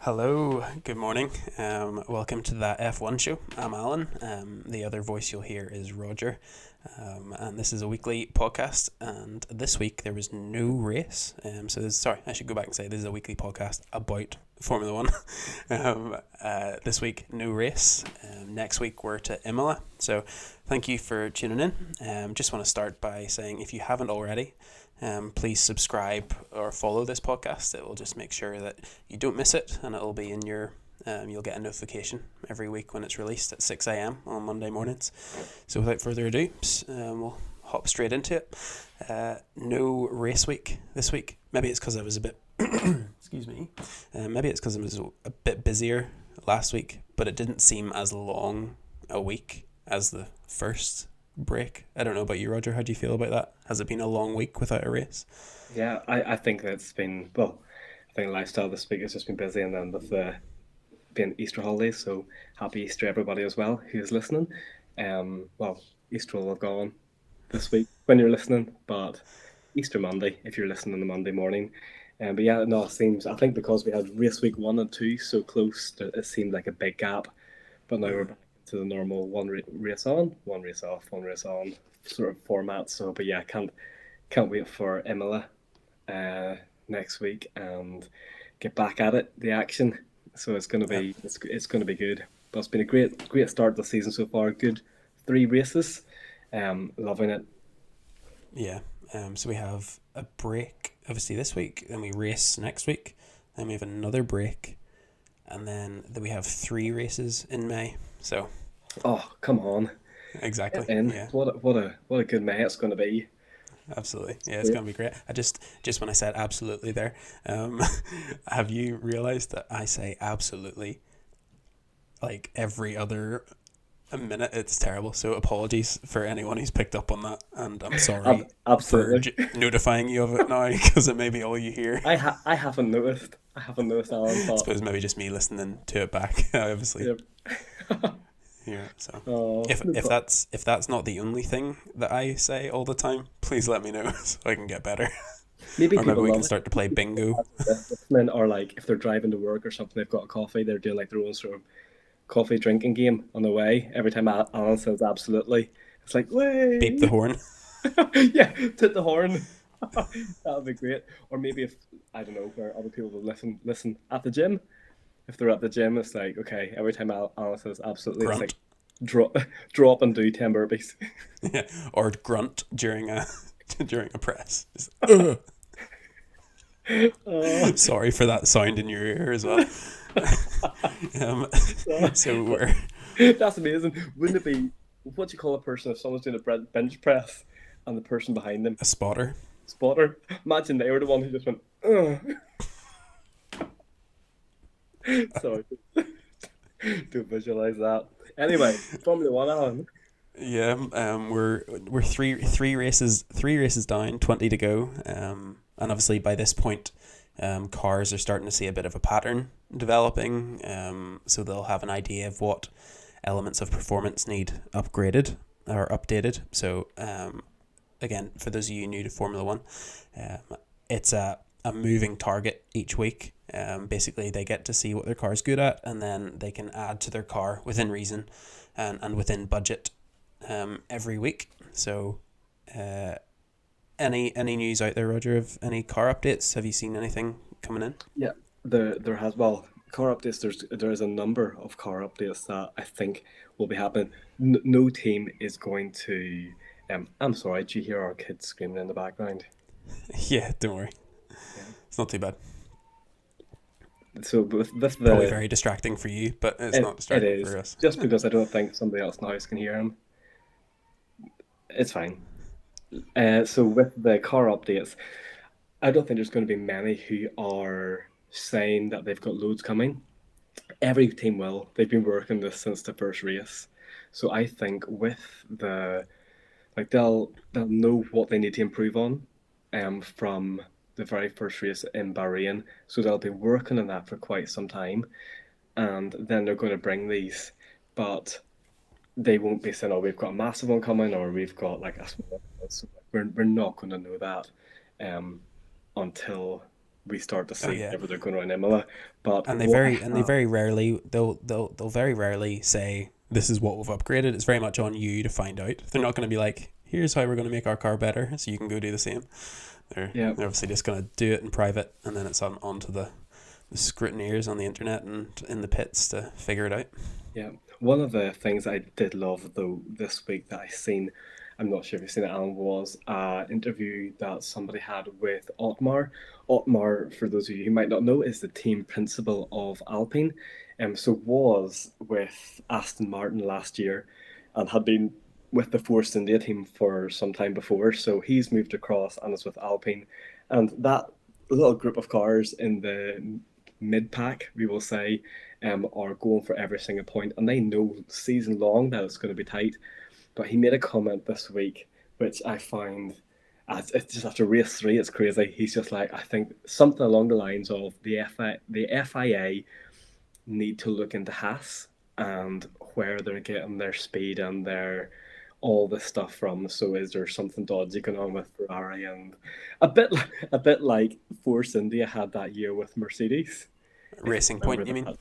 Hello, good morning. Welcome to that F1 show. I'm Alan. The other voice you'll hear is Roger. And this is a weekly podcast. And this week there was no race. Sorry, I should go back and say this is a weekly podcast about Formula One. This week, no race. Next week we're to Imola. So thank you for tuning in. Just want to start by saying if you haven't already, please subscribe or follow this podcast. It will just make sure that you don't miss it, and it'll be in your you'll get a notification every week when it's released at 6 a.m. on Monday mornings. So without further ado, we'll hop straight into it. No race week this week. Maybe it's because I was a bit excuse me. Maybe it's because I was a bit busier last week, but it didn't seem as long a week as the first break. I don't know about you, Roger. How do you feel about that? Has it been a long week without a race? Yeah, I think that's been, well, I think lifestyle this week has just been busy, and then with the being Easter holidays, so happy Easter everybody as well who's listening. Well, Easter will have gone this week when you're listening, but Easter Monday if you're listening on the Monday morning. But yeah, no, it seems, I think because we had race week 1 and 2 so close, it seemed like a big gap, but now we're back to the normal race on, one race off, one race on sort of format. So, but yeah, can't wait for Imola next week and get back at it, the action. So it's going to Yep. be it's going to be good. But it's been a great start to the season so far. Good 3 races. Loving it. Yeah. So we have a break obviously this week, then we race next week, then we have another break, and then we have 3 races in May. So Oh, come on, exactly. get in. Yeah. What a good May it's going to be. Absolutely. Yeah, it's Great. gonna be great. I just when I said absolutely there, um, have you realized that I say absolutely like every other a minute? It's terrible. So apologies for anyone who's picked up on that, and I'm sorry for Absolutely. notifying you of it now because it may be all you hear. I haven't noticed. I haven't noticed, Alan. I But suppose maybe just me listening to it back. I obviously yeah. hear it. So Oh, if no if problem. that's if that's not the only thing that I say all the time, please let me know so I can get better. Maybe Or maybe people we can love it. start to play bingo. As they're listening, or like if they're driving to work or something, they've got a coffee. They're doing like their own sort of coffee drinking game on the way. Every time Alan says absolutely, it's like, Beep the way. horn. Yeah, toot the horn. That would be great. Or maybe if, I don't know, where other people will listen at the gym. If they're at the gym, it's like, okay, every time Alan says absolutely, it's like Grunt. drop drop and do 10 burpees. Yeah, or grunt during a during a press. Just, Oh, sorry for that sound in your ear as well. um, so we're that's amazing. Wouldn't it be, what do you call a person if someone's doing a bench press and the person behind them, a spotter. spotter? Imagine they were the one who just went, ugh. Sorry, to visualize that. Anyway, Formula One, Alan. Yeah, we're three races down, 20 to go. And obviously by this point, cars are starting to see a bit of a pattern developing. So they'll have an idea of what elements of performance need upgraded or updated. So again, for those of you new to Formula One, it's a moving target each week. Basically, they get to see what their car is good at, and then they can add to their car within reason and within budget every week. So, any news out there, Roger, of any car updates? Have you seen anything coming in? Yeah, there has, well, car updates. There is a number of car updates that I think will be happening. No team is going to. I'm sorry. Do you hear our kids screaming in the background? Yeah, don't worry, Yeah. it's not too bad. So with Probably the very distracting for you, but it's not it distracting for is us. just because I don't think somebody else in the house can hear him. It's fine. So with the car updates, I don't think there's going to be many who are saying that they've got loads coming. Every team will. They've been working this since the first race. So I think with the, like, they'll know what they need to improve on from the very first race in Bahrain. So they'll be working on that for quite some time, and then they're going to bring these, but they won't be saying, "Oh, we've got a massive one coming," or "We've got like a small one." So we're not going to know that um, until. we start to Oh see yeah. whenever they're going around Imola. But And what I they have, very rarely they'll very rarely say this is what we've upgraded. It's very much on you to find out. They're not going to be like, here's how we're going to make our car better, so you can go do the same. yeah, They're obviously just going to do it in private, and then it's onto the scrutineers on the internet and in the pits to figure it out. yeah. One of the things I did love though this week that I seen, I'm not sure if you've seen it, Alan, was an interview that somebody had with Otmar. Otmar, for those of you who might not know, is the team principal of Alpine. So was with Aston Martin last year and had been with the Force India team for some time before. So he's moved across and is with Alpine. And that little group of cars in the mid pack, we will say, are going for every single point, and they know season long that it's going to be tight. But he made a comment this week, which I find, it's just after race three, it's crazy. He's just like, I think something along the lines of the FIA need to look into Haas and where they're getting their speed and their all this stuff from. So is there something dodgy going on with Ferrari, and a bit like Force India had that year with Mercedes, if you Racing Point, remember you mean? that.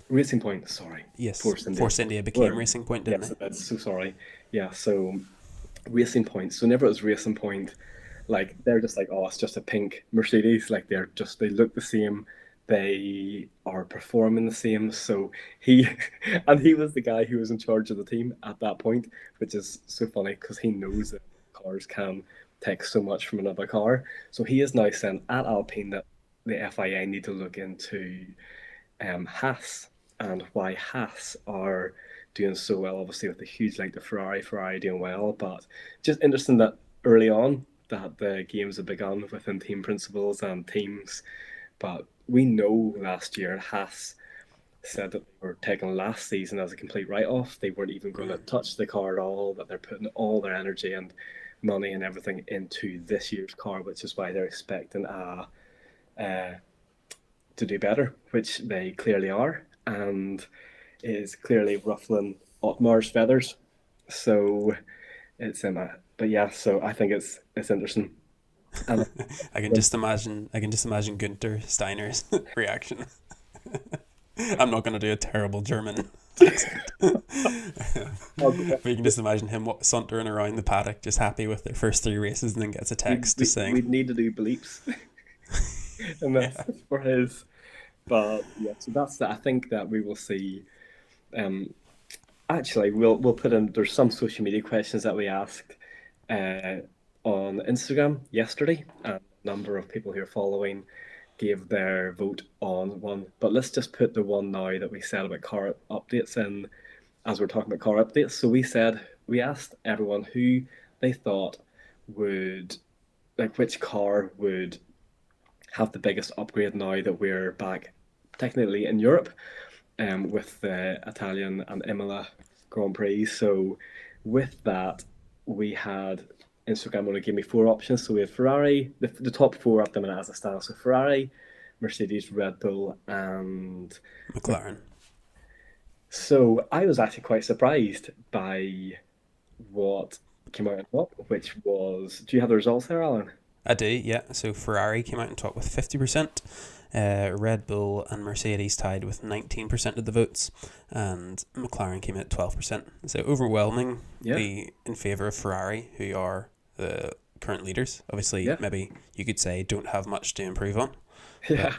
Racing Point, sorry. Yes. Force India. Force India became Or, Racing Point, didn't yes, they? that's so sorry. Yeah, so Racing Point. So whenever it was Racing Point, like they're just like, oh, it's just a pink Mercedes. Like they look the same, they are performing the same. So he, and he was the guy who was in charge of the team at that point, which is so funny because he knows that cars can take so much from another car. So he is now saying at Alpine that the FIA need to look into Haas and why Haas are doing so well. Obviously, with the huge link to Ferrari doing well, but just interesting that early on that the games have begun within team principals and teams. But we know last year Haas said that they were taking last season as a complete write-off. They weren't even going to touch the car at all. That they're putting all their energy and money and everything into this year's car, which is why they're expecting uh, to do better, which they clearly are, and is clearly ruffling Otmar's feathers. So it's but yeah, so I think it's interesting. And I can just imagine Günther Steiner's reaction. I'm not going to do a terrible German accent. But you can just imagine him sauntering around the paddock, just happy with their first three races, and then gets a text just saying, we'd need to do bleeps, and that's "Yeah, for his. But yeah, so that's I think that we will see. Um, Actually, we'll put in. There's some social media questions that we asked uh, on Instagram yesterday, and a number of people who are following gave their vote on one. But let's just put the one now that we said about car updates in as we're talking about car updates. So we asked everyone who they thought would like which car would have the biggest upgrade now that we're back technically in Europe, with the Italian and Imola Grand Prix. So with that, we had Instagram only gave me four options. So we had Ferrari, the top four at the minute as it stands. So Ferrari, Mercedes, Red Bull, and McLaren." so I was actually quite surprised by what came out on top, which was. Do you have the results there, Alan? I do, yeah. So Ferrari came out on top with 50%. Red Bull and Mercedes tied with 19% of the votes, and McLaren came in at 12%. So Yeah, overwhelmingly in favour of Ferrari, who are the current leaders. Obviously, yeah, maybe you could say don't have much to improve on, yeah.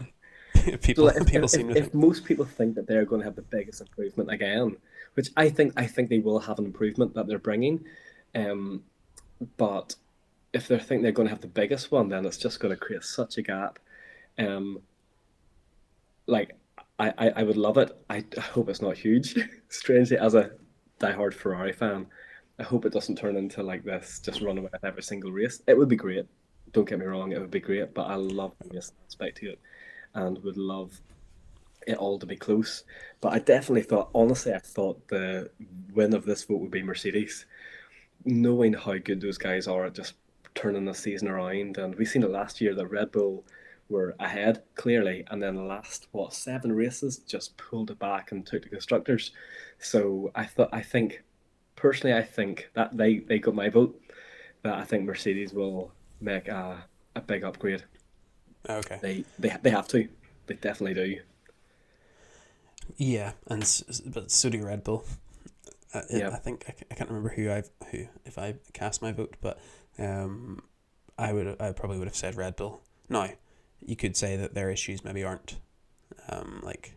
but So people like, people seem to if think. most people think that they're going to have the biggest improvement again, which I think they will have an improvement that they're bringing, um, but if they think they're going to have the biggest one, then it's just going to create such a gap. Um, like I would love it. I hope it's not huge. Strangely, as a diehard Ferrari fan, I hope it doesn't turn into like this, just run away with every single race. It would be great. Don't get me wrong, it would be great, but I love the racing aspect to it, and would love it all to be close. But I definitely thought, honestly, I thought the win of this vote would be Mercedes, knowing how good those guys are at just turning the season around. And we seen it last year that Red Bull were ahead clearly, and then the last what 7 races just pulled it back and took the constructors. So I think personally, I think that they got my vote. That I think Mercedes will make a big upgrade. Okay. They have to. They definitely do. Yeah, and but so do Red Bull. Yeah. I think I can't remember who if I cast my vote, but um, I probably would have said Red Bull. Now, you could say that their issues maybe aren't like,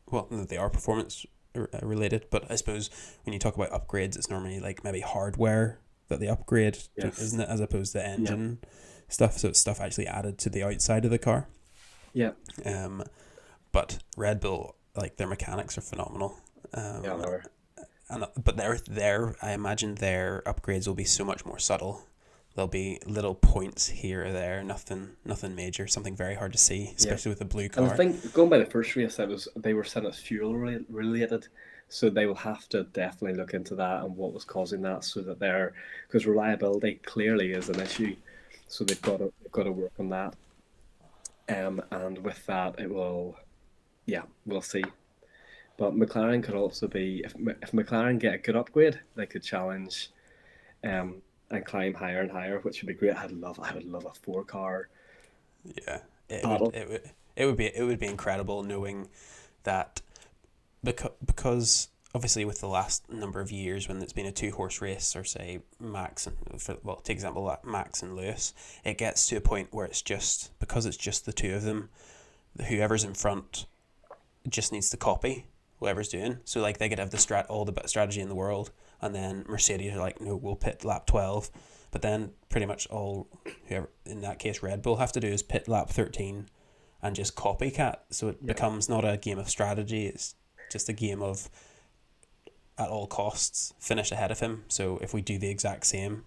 well, they are performance related, but I suppose when you talk about upgrades, it's normally like maybe hardware that they upgrade, Yes. isn't it, as opposed to Yeah. engine stuff. So it's stuff actually added to the outside of the car. Yeah. Um, but Red Bull, like their mechanics are phenomenal. Yeah. Or And but their I imagine their upgrades will be so much more subtle. There'll be little points here or there, nothing major, something very hard to see, yeah. especially with a blue And I car. think going by the first race, they were saying it's related, so they will have to definitely look into that and what was causing that, so that they're because reliability clearly is an issue, so they've got to work on that. And with that, it will, yeah, we'll see. But McLaren could also be if McLaren get a good upgrade, they could challenge um, and climb higher and higher, which would be great. I would love a four car Yeah, it would battle. it would it would be incredible knowing that because obviously with the last number of years when it's been a two-horse race, or say Max and take example Max and Lewis, it gets to a point where it's just because it's just the two of them, whoever's in front just needs to copy whoever's doing. So like they could have all the strategy in the world, and then Mercedes are like, no, we'll pit lap 12. But then pretty much all whoever in that case Red Bull have to do is pit lap 13 and just copycat. So it Yeah, becomes not a game of strategy. It's just a game of at all costs finish ahead of him. So if we do the exact same,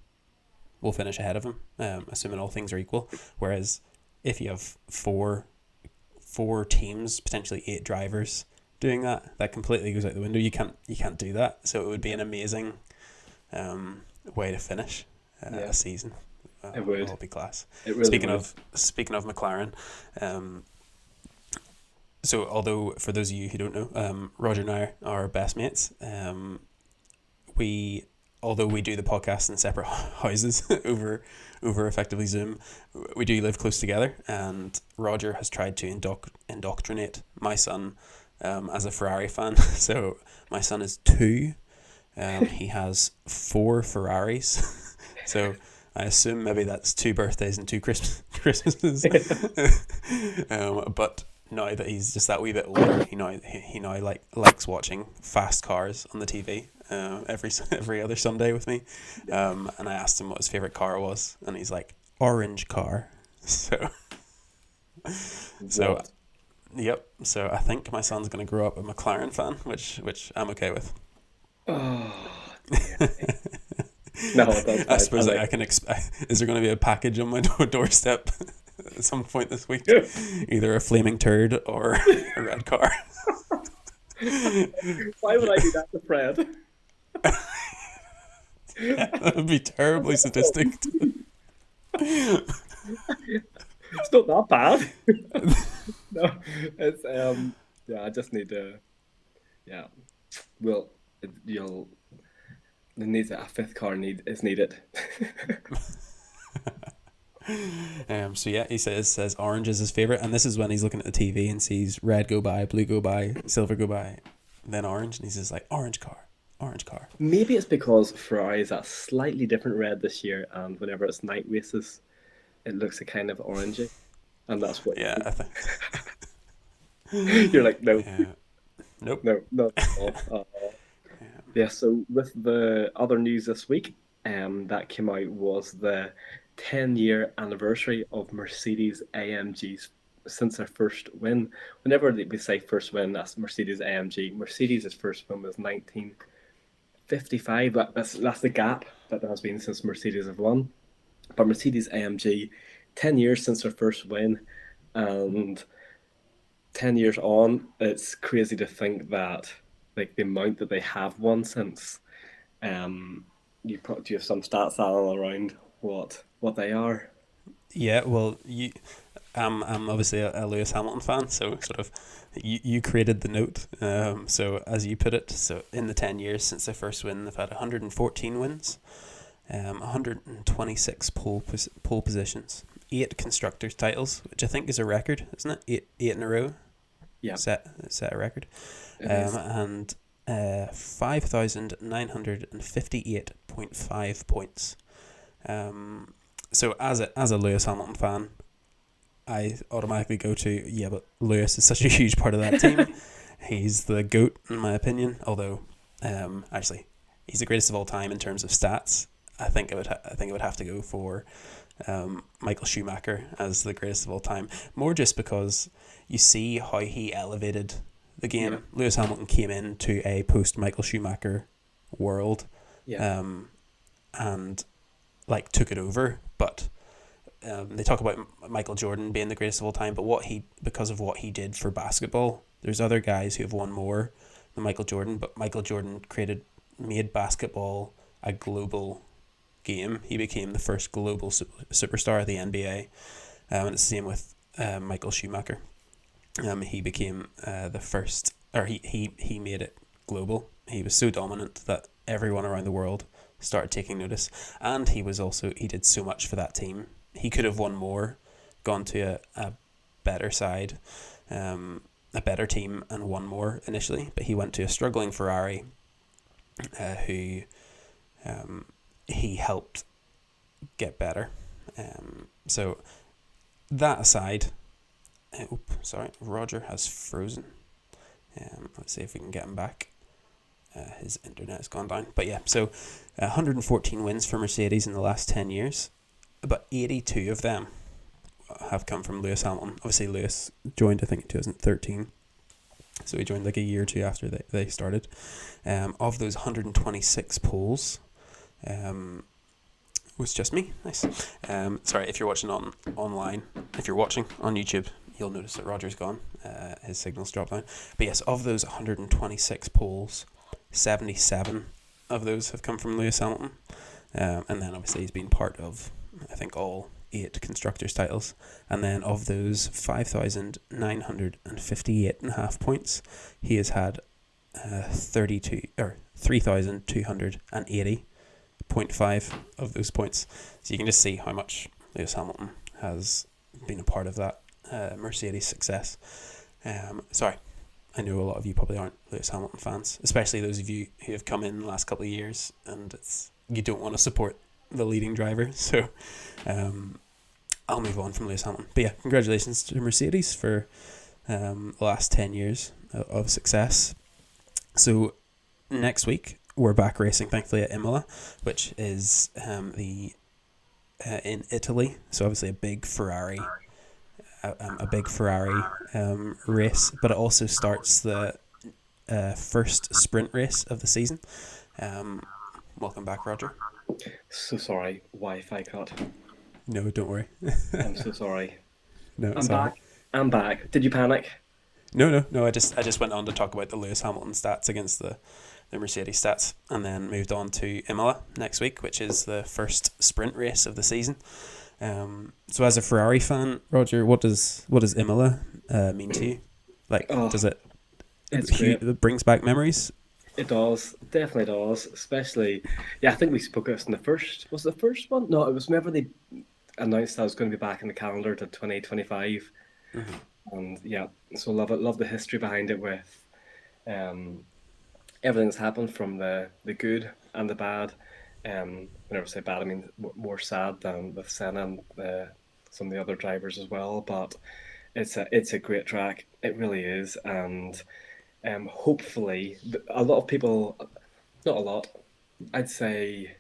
we'll finish ahead of him, assuming all things are equal. Whereas if you have four teams, potentially 8 drivers doing that, that completely goes out the window. You can't do that. So it would be yeah, an amazing way to finish yeah. a season. It All would. be class. It really Speaking would. of McLaren, so although for those of you who don't know, Roger and I are best mates. We Although we do the podcast in separate houses over effectively Zoom, we do live close together. And Roger has tried to indoctrinate my son as a Ferrari fan. So my son is 2. He has 4 Ferraris. So I assume maybe that's 2 birthdays and 2 Christmases. But now that he's just that wee bit older, he now likes watching fast cars on the TV every other Sunday with me. And I asked him what his favorite car was, and he's like, orange car. So What? yep. So I think my son's gonna grow up a McLaren fan, which I'm okay with. Oh, dear. No, that's I fine. I suppose I like. can expect. Is there going to be a package on my doorstep at some point this week? Either a flaming turd or a red car. Why would I do that to Fred? That would be terribly sadistic. It's not that bad. No, it's yeah. I just need to. Yeah. Well, you'll. There needs a fifth car is needed. So yeah, he says orange is his favorite, and this is when he's looking at the TV and sees red go by, blue go by, silver go by, then orange, and he's just like orange car, orange car. Maybe it's because Ferrari is a slightly different red this year, and whenever it's night races, it looks a kind of orangey, and that's what Yeah, I think. you're like. No, Yeah. Nope. no, not at all. Yeah. Yeah. So with the other news this week, that came out was the 10-year anniversary of Mercedes AMG's since their first win. Whenever we say first win, that's Mercedes AMG. Mercedes' first win was 1955. That's the gap that there has been since Mercedes have won. But Mercedes AMG, 10 years since their first win, and 10 years on, it's crazy to think that like the amount that they have won since. Um, do you have some stats, Alan, around what they are? Yeah, well, I'm obviously a Lewis Hamilton fan, so sort of you created the note. So as you put it, so in the 10 years since their first win, they've had 114 wins, 126 pole positions, 8 constructors titles, which I think is a record, isn't it? Eight in a row. Yeah, Set a record. it is. And 5,958.5 points. So as a Lewis Hamilton fan, I automatically go to, yeah, but Lewis is such a huge part of that team. He's the GOAT in my opinion. Although, actually, he's the greatest of all time in terms of stats. I think it would have to go for Michael Schumacher as the greatest of all time. More just because you see how he elevated the game. Yeah. Lewis Hamilton came into a post Michael Schumacher world, Yeah. and like took it over. But they talk about Michael Jordan being the greatest of all time, but because of what he did for basketball, there's other guys who have won more than Michael Jordan. But Michael Jordan made basketball a global game. He became the first global superstar of the NBA, and it's the same with Michael Schumacher. He became the first, or he made it global. He was so dominant that everyone around the world started taking notice, and he did so much for that team. He could have won more, gone to a better side, a better team, and won more initially, but he went to a struggling Ferrari, who he helped get better. So that aside, Roger has frozen. Let's see if we can get him back. His internet has gone down. But yeah, so 114 wins for Mercedes in the last 10 years, but 82 of them have come from Lewis Hamilton. Obviously, Lewis joined, I think, in 2013. So he joined like a year or two after they started. Of those 126 poles, was just me. Nice. Sorry, if you're watching online, if you're watching on YouTube, you'll notice that Roger's gone. His signal's dropped down. But yes, of those 126 poles, 77 of those have come from Lewis Hamilton. And then obviously he's been part of, I think, all 8 constructors titles. And then of those 5,958.5 points, he has had 3,280.5 of those points. So you can just see how much Lewis Hamilton has been a part of that Mercedes success. Sorry, I know a lot of you probably aren't Lewis Hamilton fans, especially those of you who have come in the last couple of years and you don't want to support the leading driver. So I'll move on from Lewis Hamilton. But yeah, congratulations to Mercedes for the last 10 years of success. So next week we're back racing, thankfully, at Imola, which is in Italy. So obviously a big Ferrari race, but it also starts the first sprint race of the season. Welcome back, Roger. So sorry, Wi-Fi cut. No, don't worry. I'm so sorry. No, I'm sorry. back. I'm back. Did you panic? No. I just went on to talk about the Lewis Hamilton stats against the Mercedes stats, and then moved on to Imola next week, which is the first sprint race of the season. So as a Ferrari fan, Roger, what does Imola mean to you? Like, does it? It brings back memories. It does, definitely does. Especially, yeah, I think we spoke of this in the first. Was it the first one? No, it was whenever they announced I was going to be back in the calendar to 2025. Mm-hmm. And yeah, so love it. Love the history behind it with everything that's happened, from the good and the bad. Whenever I say bad, I mean more sad than with Senna and some of the other drivers as well. But it's a great track. It really is. And hopefully, a lot of people, not a lot, I'd say,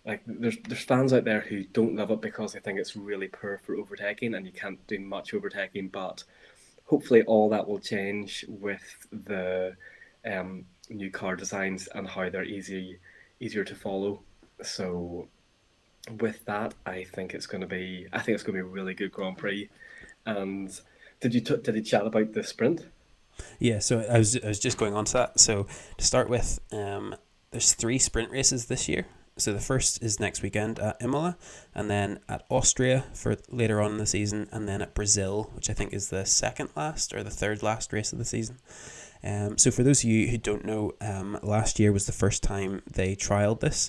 like there's fans out there who don't love it because they think it's really poor for overtaking and you can't do much overtaking. But hopefully all that will change with the new car designs and how they're easier to follow. So with that, I think it's going to be a really good Grand Prix. And did you chat about the sprint? Yeah, so I was just going on to that. So to start with, there's 3 sprint races this year. So the first is next weekend at Imola, and then at Austria for later on in the season, and then at Brazil, which I think is the second last or the third last race of the season. So for those of you who don't know, last year was the first time they trialled this.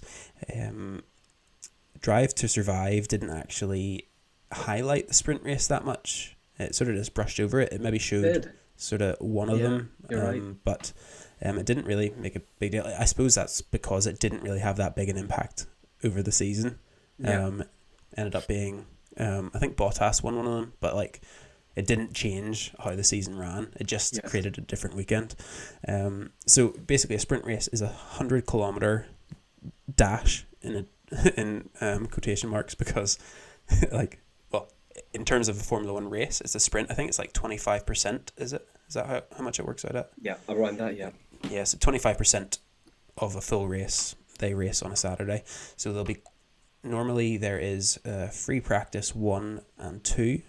Drive to Survive didn't actually highlight the sprint race that much. It sort of just brushed over it. It maybe showed Did. sort of one of Yeah, them, you're right. but it didn't really make a big deal. I suppose that's because it didn't really have that big an impact over the season. Yeah, Ended up being, I think Bottas won one of them, but like it didn't change how the season ran. It just yes. created a different weekend. So basically, a sprint race is 100 kilometer dash in quotation marks because like, well, in terms of a Formula One race, it's a sprint. I think it's like 25%. Is it? Is that how much it works out at? Yeah, around that, yeah. Yeah, so 25% of a full race they race on a Saturday. So there'll be normally there is free practice 1 and 2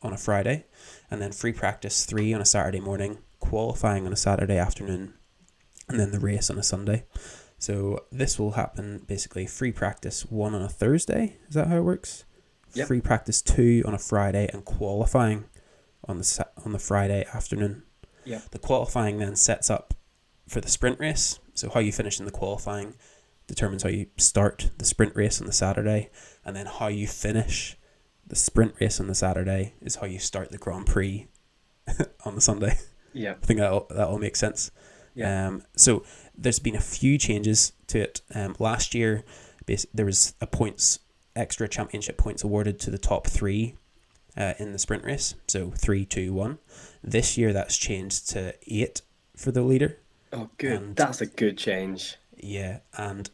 on a Friday, and then free practice 3 on a Saturday morning, qualifying on a Saturday afternoon, and then the race on a Sunday. So this will happen basically free practice 1 on a Thursday. Is that how it works? Yep. Free practice 2 on a Friday and qualifying on the Friday afternoon. Yeah. The qualifying then sets up for the sprint race. So how you finish in the qualifying determines how you start the sprint race on the Saturday, and then how you finish the sprint race on the Saturday is how you start the Grand Prix on the Sunday. Yeah. I think that all makes sense. Yeah. So there's been a few changes to it. Last year, there was extra championship points awarded to the top 3 in the sprint race. So 3, 2, 1. This year that's changed to 8 for the leader. Oh, good. And That's a good change. yeah, and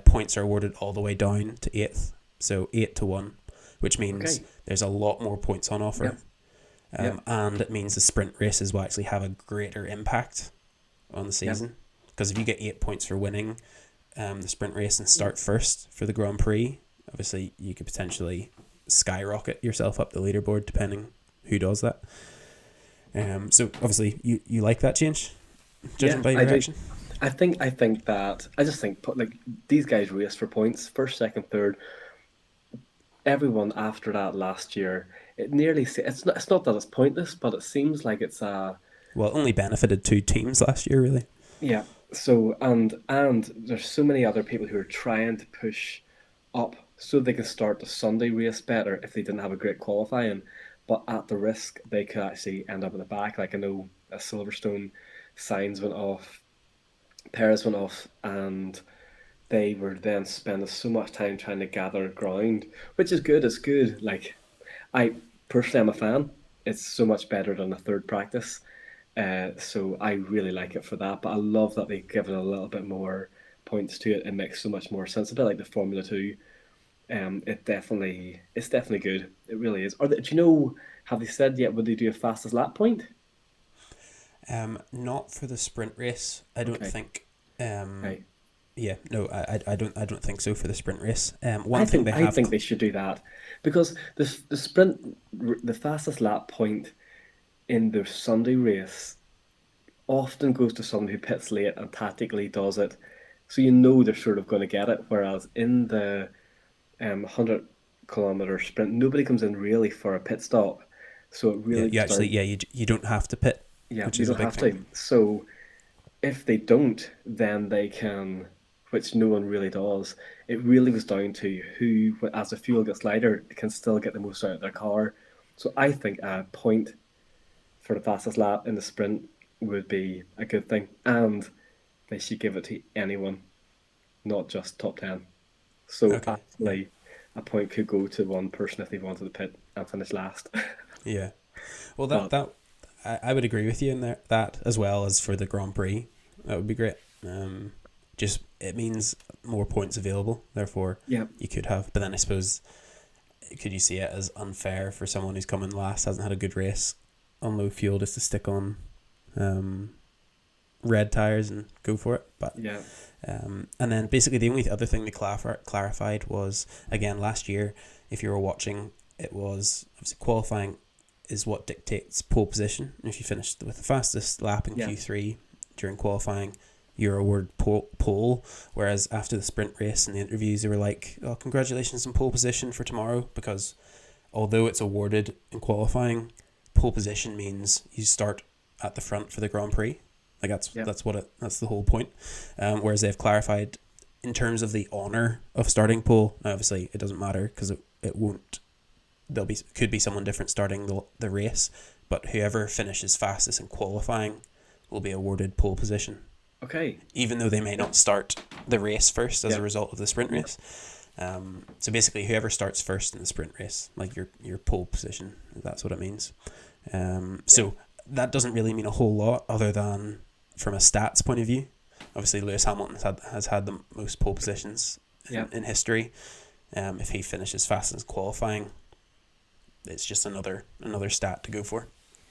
points are awarded all the way down to 8th. So 8-1, which means Okay. there's a lot more points on offer. Yep. And it means the sprint races will actually have a greater impact on the season. Because if you get 8 points for winning the sprint race and start first for the Grand Prix, obviously you could potentially skyrocket yourself up the leaderboard depending who does that. So obviously you like that change, judging by your I do. reaction. I think that I just think like these guys race for points, first, second, third. Everyone after that last year, it's not that it's pointless, but it seems like it's Well, it only benefited 2 teams last year, really. yeah. So and there's so many other people who are trying to push up so they can start the Sunday race better if they didn't have a great qualifying, but at the risk they could actually end up in the back. Like I know a Silverstone signs went off, Perez went off, and they were then spending so much time trying to gather ground, which is good. It's good. Like I personally am a fan. It's so much better than a third practice. So I really like it for that. But I love that they give it a little bit more points to it. It makes so much more sense. A bit like the Formula Two. It's definitely good. It really is. Do you know? Have they said yet? Would they do a fastest lap point? Not for the sprint race, I don't Okay. think. Okay. Yeah, no, I don't think so for the sprint race. One thing they I have. think they should do that because the sprint the fastest lap point in the Sunday race often goes to someone who pits late and tactically does it, so you know they're sort of going to get it. Whereas in the 100 kilometer sprint, nobody comes in really for a pit stop, so it Yeah, really you goes actually, down. yeah, you don't have to pit, Yeah, which you is a don't big have to. thing. So if they don't, then they can, which no one really does. It really goes down to who, as the fuel gets lighter, can still get the most out of their car. So I think a point for the fastest lap in the sprint would be a good thing, and they should give it to anyone, not just top 10. So Okay, yeah, actually, a point could go to one person if they wanted to pit and finish last. yeah. Well, that But that I would agree with you in there. That as well as for the Grand Prix, that would be great. Just it means more points available. Therefore, yeah, you could have. But then I suppose, could you see it as unfair for someone who's come in last, hasn't had a good race on low fuel, just to stick on red tires and go for it? But yeah, and then basically the only other thing they clarified was, again, last year, if you were watching, it was obviously qualifying is what dictates pole position. If you finished with the fastest lap in yeah, Q3 during qualifying, you're awarded pole. Whereas after the sprint race and the interviews, they were like, "Oh, congratulations on pole position for tomorrow," because although it's awarded in qualifying, pole position means you start at the front for the Grand Prix. Like yeah, that's the whole point. Whereas they've clarified in terms of the honour of starting pole. Now obviously it doesn't matter because it won't could be someone different starting the race, but whoever finishes fastest in qualifying will be awarded pole position, Okay. even though they may not start the race first as Yeah. a result of the sprint race. So basically, whoever starts first in the sprint race, like your pole position, that's what it means. So that doesn't really mean a whole lot other than from a stats point of view. Obviously, Lewis Hamilton has had the most pole positions Yeah. in history. If he finishes fast in qualifying, it's just another stat to go for.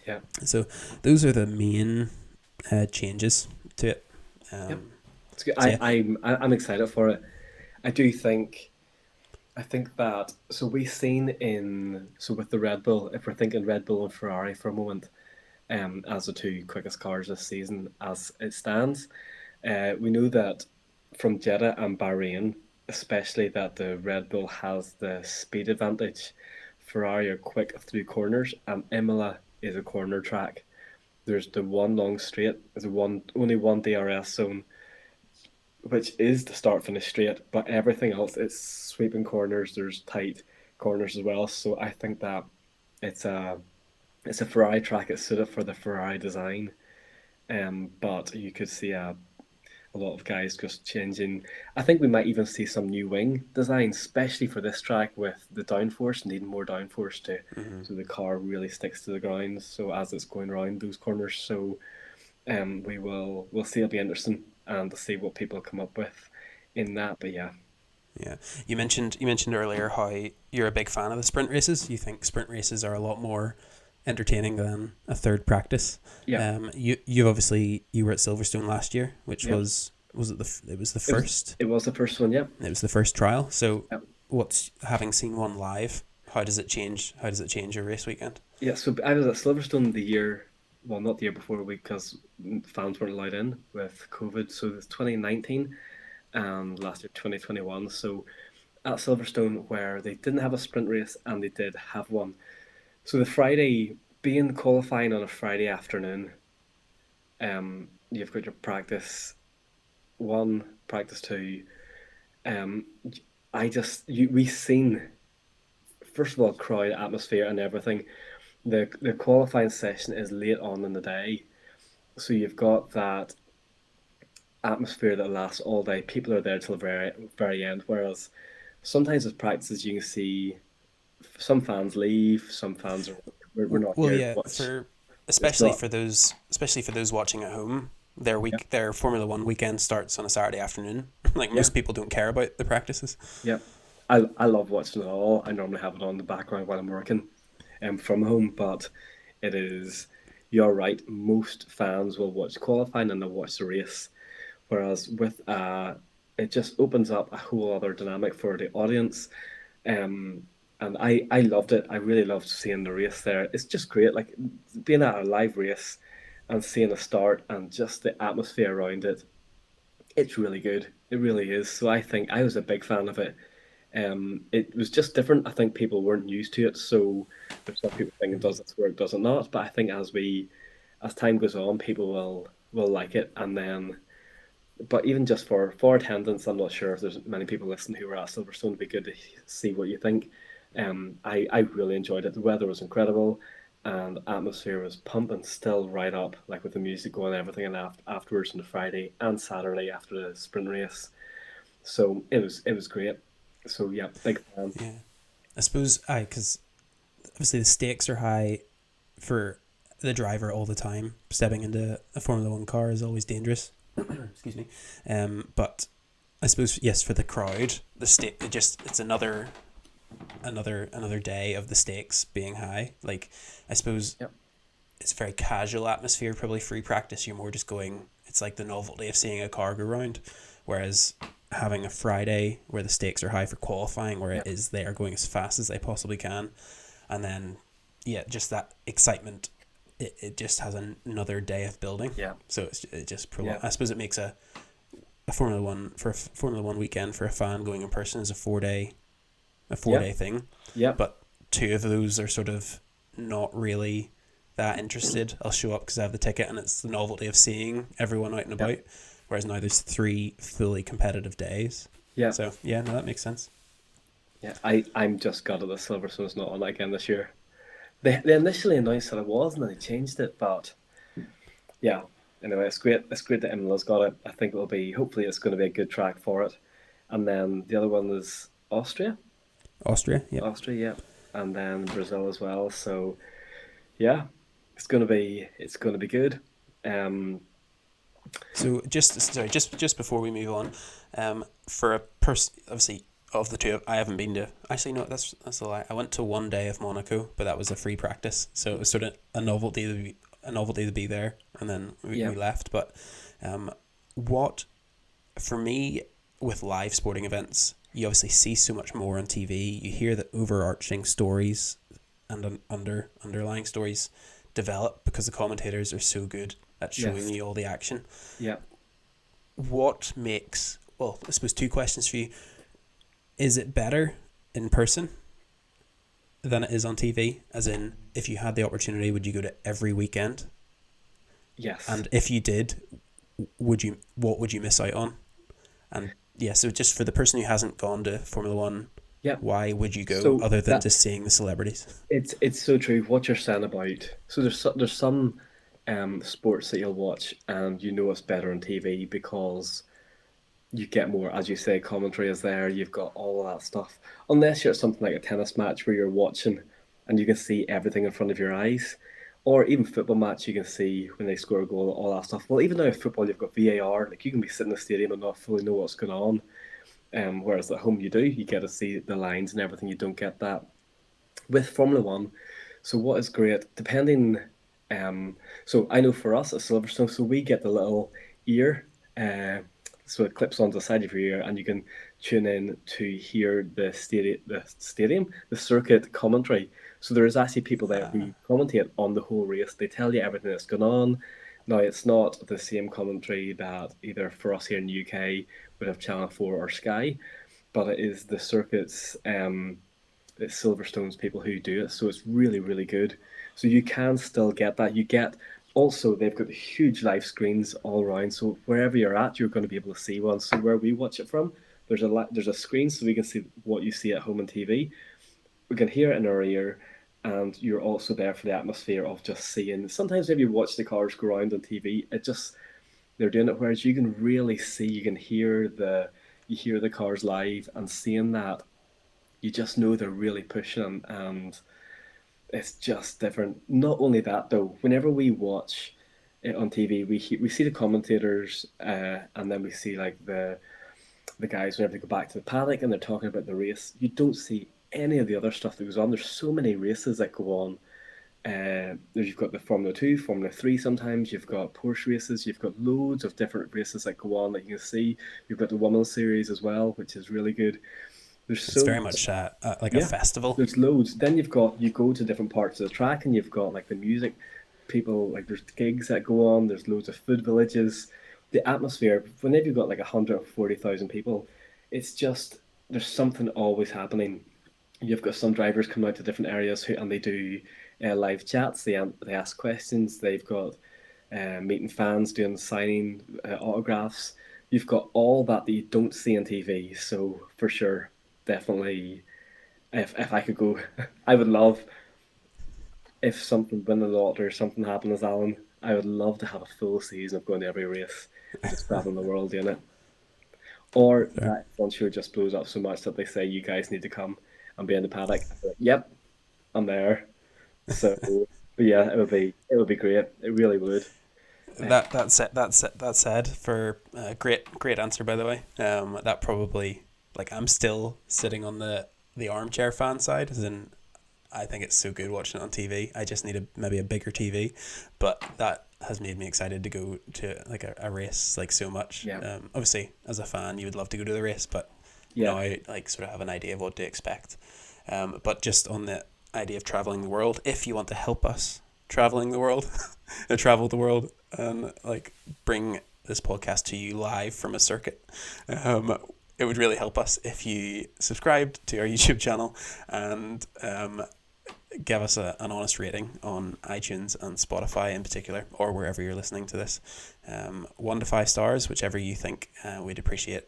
Yeah. So those are the main changes to it. Yep. It's good. So yeah. I'm excited for it. I do think. I think that so we've seen with the Red Bull, if we're thinking Red Bull and Ferrari for a moment, as the two quickest cars this season as it stands, we know that from Jeddah and Bahrain, especially that the Red Bull has the speed advantage. Ferrari are quick through corners, and Imola is a corner track. There's the one long straight. There's only one DRS zone, which is the start finish straight, but everything else it's sweeping corners. There's tight corners as well. So I think that it's a Ferrari track. It's suited for the Ferrari design. But you could see a lot of guys just changing. I think we might even see some new wing design, especially for this track with the downforce, needing more downforce to so the car really sticks to the ground. So as it's going around those corners, so we'll see. It'll be interesting and to see what people come up with in that. But yeah, Yeah, you mentioned earlier how you're a big fan of the sprint races. You think sprint races are a lot more entertaining than a third practice. yeah, You obviously you were at Silverstone last year, which yeah. was it was the first It was the first one. Yeah, it was the first trial. So yeah. what's having seen one live? How does it change? How does it change your race weekend? Yeah, so I was at Silverstone the year, well, not the year before, because fans weren't allowed in with COVID. So it's 2019 and last year 2021. So at Silverstone, where they didn't have a sprint race and they did have one. So the Friday, being qualifying on a Friday afternoon, you've got your practice one, practice two. Um, we seen, first of all, crowd atmosphere and everything. The qualifying session is late on in the day, so you've got that atmosphere that lasts all day. People are there till the very end. Whereas sometimes with practices, you can see some fans leave, some fans are we're not Well, here to yeah, watch. It's especially not. for those watching at home, Yeah, their Formula One weekend starts on a Saturday afternoon. Like yeah, most people don't care about the practices. yeah. I love watching it all. I normally have it on the background while I'm working, from home. But it is. You're right. Most fans will watch qualifying and they'll watch the race. Whereas with it just opens up a whole other dynamic for the audience. Um, and I loved it. I really loved seeing the race there. It's just great, like being at a live race and seeing a start and just the atmosphere around it. It's really good. It really is. So I think I was a big fan of it. It was just different. I think people weren't used to it, so there's some people thinking does this work, does it not? But I think as time goes on, people will like it, and then but even just for attendance, I'm not sure if there's many people listening who were at Silverstone. It'd be good to see what you think. I really enjoyed it. The weather was incredible, and atmosphere was pumping still right up, like with the music going and everything. And afterwards on the Friday and Saturday after the sprint race, so it was great. So yeah, big fan. Yeah, I suppose because obviously the stakes are high for the driver all the time. Stepping into a Formula One car is always dangerous. Excuse me. But I suppose yes, for the crowd, it's another day of the stakes being high. Like I suppose Yep. it's a very casual atmosphere. Probably free practice. You're more just going. It's like the novelty of seeing a car go round, whereas having a Friday where the stakes are high for qualifying, where it Yep. is they are going as fast as they possibly can, and then yeah, just that excitement. It just has another day of building. Yeah. So it just Yeah. I suppose it makes a Formula One Formula One weekend for a fan going in person is a 4 day Yeah. thing, Yeah. but two of those are sort of not really that interested. I'll show up because I have the ticket and it's the novelty of seeing everyone out and Yeah. about. Whereas now there's 3 fully competitive days. Yeah. So yeah, no, that makes sense. Yeah, I'm just gutted that Silverstone's not on again this year. They initially announced that it was, and then they changed it. But yeah, anyway, it's great. It's great that Imola's got it. I think it'll be. Hopefully, it's going to be a good track for it. And then the other one is Austria. Austria, yep. Austria, yeah, and then Brazil as well. So yeah, it's gonna be good. Um, So just before we move on, for a person, obviously of the two, I haven't been to. Actually, no, that's a lie. I went to one day of Monaco, but that was a free practice, so it was sort of a novelty to be there, and then yeah, we left. But, what for me with live sporting events, you obviously see so much more on TV. You hear the overarching stories and underlying stories develop because the commentators are so good at showing yes, you all the action. yeah, What makes, well, I suppose two questions for you. Is it better in person than it is on TV? As in, if you had the opportunity, would you go to every weekend? yes, And if you did, what would you miss out on? And yeah, so just for the person who hasn't gone to Formula One, yeah. why would you go So other than that just seeing the celebrities? it's so true what you're saying about. So there's some sports that you'll watch and you know it's better on TV because you get more, as you say, commentary is there. You've got all of that stuff. Unless you're at something like a tennis match where you're watching and you can see everything in front of your eyes, or even football match, you can see when they score a goal, all that stuff. Well, even now in football, you've got VAR. Like you can be sitting in the stadium and not fully know what's going on. Whereas at home, you do. You get to see the lines and everything. You don't get that with Formula One. So what is great, depending, um, so I know for us at Silverstone, so we get the little ear, so it clips onto the side of your ear, and you can tune in to hear the circuit commentary. So there is actually people there Uh, who commentate on the whole race. They tell you everything that's going on. Now it's not the same commentary that either for us here in the UK would have Channel 4 or Sky, but it is the circuits. It's Silverstone's people who do it, so it's really, really good. So you can still get that. You get also they've got huge live screens all around, so wherever you're at, you're going to be able to see one. So where we watch it from, there's a screen, so we can see what you see at home on TV. We can hear it in our ear, and you're also there for the atmosphere of just seeing. Sometimes maybe you watch the cars go around on TV. It just they're doing it, whereas you can really see, you hear the cars live, and seeing that you just know they're really pushing, and it's just different. Not only that, though, whenever we watch it on TV, we see the commentators, and then we see like the guys whenever they go back to the paddock and they're talking about the race. You don't see any of the other stuff that goes on. There's so many races that go on. You've got the Formula 2, Formula 3 sometimes, you've got Porsche races, you've got loads of different races that go on that you can see. You've got the Women's Series as well, which is really good. There's it's so very much. much like a Yeah, festival. there's loads. Then you go to different parts of the track and you've got like the music, people, like there's gigs that go on, there's loads of food villages. The atmosphere, whenever you've got like 140,000 people, it's just, there's something always happening. You've got some drivers coming out to different areas and they do live chats, they ask questions, they've got meeting fans, doing signing, autographs. You've got all that you don't see on TV. So for sure, definitely, if I could go, I would love if something win the lottery or something happened as Alan. I would love to have a full season of going to every race and just traveling the world doing it. Or Fair. that one show just blows up so much that they say you guys need to come and be in the paddock. I'd be like, yep, I'm there. So, but yeah, it would be great. It really would. That said, for great answer by the way. That probably, like, I'm still sitting on the armchair fan side, as in I think it's so good watching it on TV. I just need maybe a bigger TV, but that has made me excited to go to like a race like so much. Yeah, Obviously, as a fan, you would love to go to the race, but now yeah, I like sort of have an idea of what to expect. But just on the idea of traveling the world, if you want to help us traveling the world, travel the world, and like bring this podcast to you live from a circuit, it would really help us if you subscribed to our YouTube channel and give us an honest rating on iTunes and Spotify in particular, or wherever you're listening to this. 1 to 5 stars, whichever you think. We'd appreciate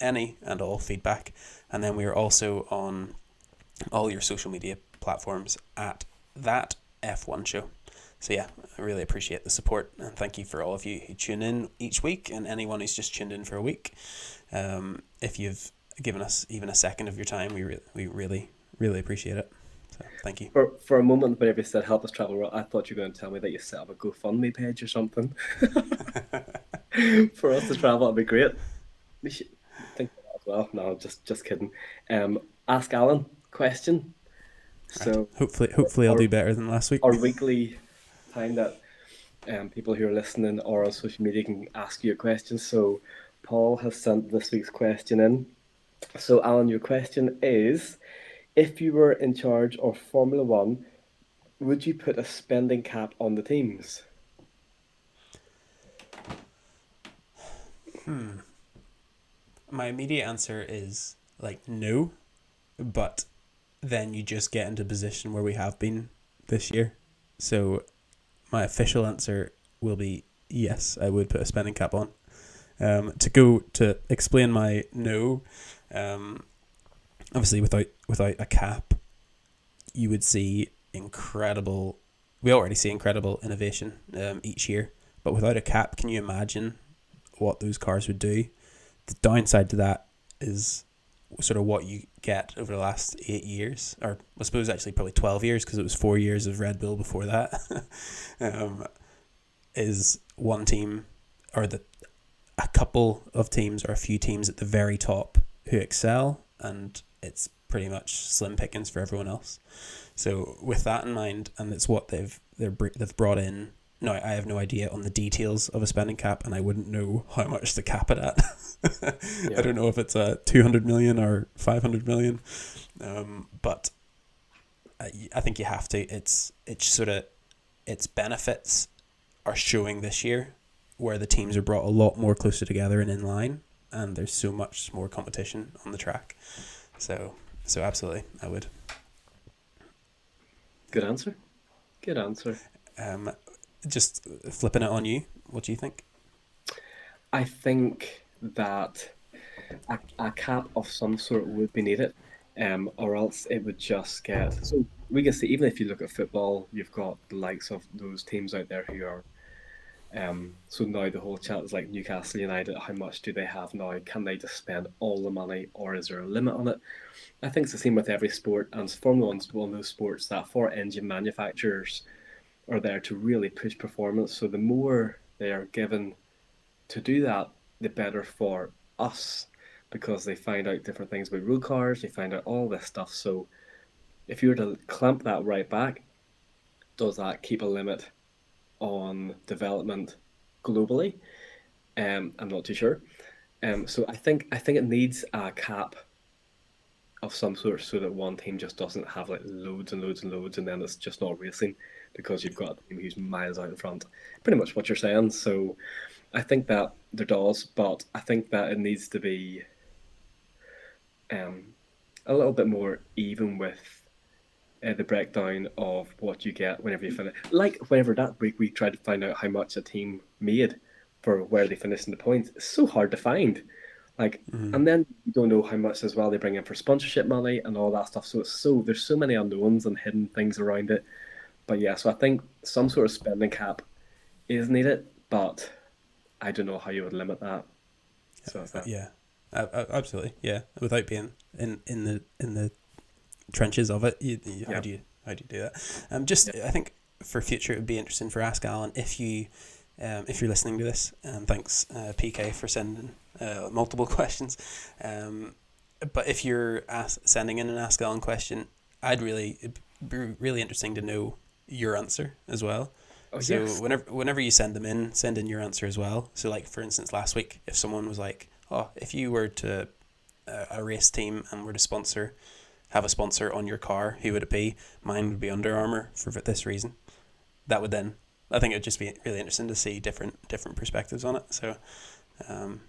any and all feedback. And then we are also on all your social media platforms at that F1 show. So yeah, I really appreciate the support, and thank you for all of you who tune in each week, and anyone who's just tuned in for a week. If you've given us even a second of your time, we really appreciate it. So thank you. For a moment, whenever you said help us travel world, I thought you were going to tell me that you set up a GoFundMe page or something for us to travel. That'd be great. We should think of that as well. No, just kidding. Ask Alan question. Right. So Hopefully I'll our do better than last week. our weekly time that people who are listening or on social media can ask you a question. So Paul has sent this week's question in. So Alan, your question is: if you were in charge of Formula One, would you put a spending cap on the teams? My immediate answer is like no, but then you just get into a position where we have been this year. So my official answer will be yes, I would put a spending cap on. To explain my no, um, obviously without a cap, you would see incredible. We already see incredible innovation each year, but without a cap, can you imagine what those cars would do? The downside to that is sort of what you get over the last 8 years, or I suppose actually probably 12 years, because it was 4 years of Red Bull before that. Is one team, or a couple of teams, or a few teams at the very top who excel, and it's pretty much slim pickings for everyone else. So with that in mind, and it's what they've brought in. No, I have no idea on the details of a spending cap, and I wouldn't know how much to cap it at. I Yeah. don't know if it's a 200 million or 500 million, but I think you have to. Its benefits are showing this year, where the teams are brought a lot more closer together and in line, and there's so much more competition on the track. So absolutely, I would. Good answer. Good answer. Um, just flipping it on you. What do you think? I think that a cap of some sort would be needed, or else it would just get. So we can see, even if you look at football, you've got the likes of those teams out there who are. So now the whole chat is like Newcastle United. How much do they have now? Can they just spend all the money, or is there a limit on it? I think it's the same with every sport, and Formula One's one of those sports that for engine manufacturers are there to really push performance. So the more they are given to do that, the better for us, because they find out different things about road cars, they find out all this stuff. So if you were to clamp that right back, does that keep a limit on development globally? I'm not too sure. So I think it needs a cap of some sort, so that one team just doesn't have like loads and loads and loads, and then it's just not racing because you've got a team who's miles out in front. Pretty much what you're saying. So I think that there does, but I think that it needs to be um, a little bit more even with the breakdown of what you get whenever you finish. Like whenever that week we tried to find out how much a team made for where they finished in the points, it's so hard to find. Like, Mm. and then you don't know how much as well they bring in for sponsorship money and all that stuff. So there's so many unknowns and hidden things around it. But yeah, so I think some sort of spending cap is needed, but I don't know how you would limit that. So that's that. Yeah, absolutely. Yeah, without being in the trenches of it, Yeah. how do you do that? Just I think for future it would be interesting for Ask Alan if you're listening to this. And thanks PK for sending multiple questions. But if you're sending in an Ask Alan question, it'd be really interesting to know your answer as well. Oh So yes. whenever you send them in, send in your answer as well. So like for instance, last week, if someone was like, "Oh, if you were to a race team and were to have a sponsor on your car, who would it be?" Mine would be Under Armour for this reason. That would then, I think it'd just be really interesting to see different perspectives on it. So um,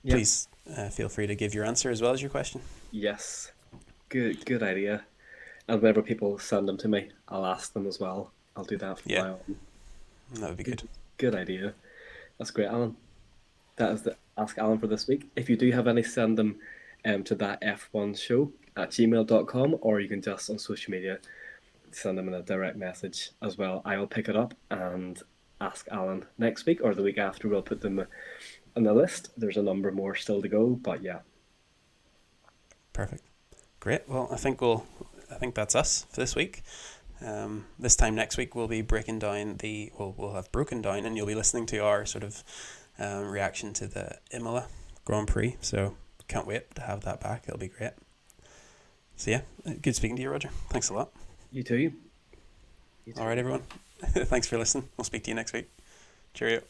Yeah. please feel free to give your answer as well as your question. Yes. Good idea. And whenever people send them to me, I'll ask them as well. I'll do that from Yeah, now on. that would be Good, good. good idea. That's great, Alan. That is the Ask Alan for this week. If you do have any, send them to that F1 show alan@gmail.com, or you can just on social media send them in a direct message as well. I will pick it up and ask Alan next week or the week after. We'll put them on the list. There's a number more still to go, but yeah. Perfect. Great. Well, I think that's us for this week. This time next week we'll be breaking down we'll have broken down, and you'll be listening to our sort of reaction to the Imola Grand Prix. So can't wait to have that back. It'll be great. So yeah, good speaking to you, Roger. Thanks a lot. You too. All right, everyone. Thanks for listening. We'll speak to you next week. Cheerio.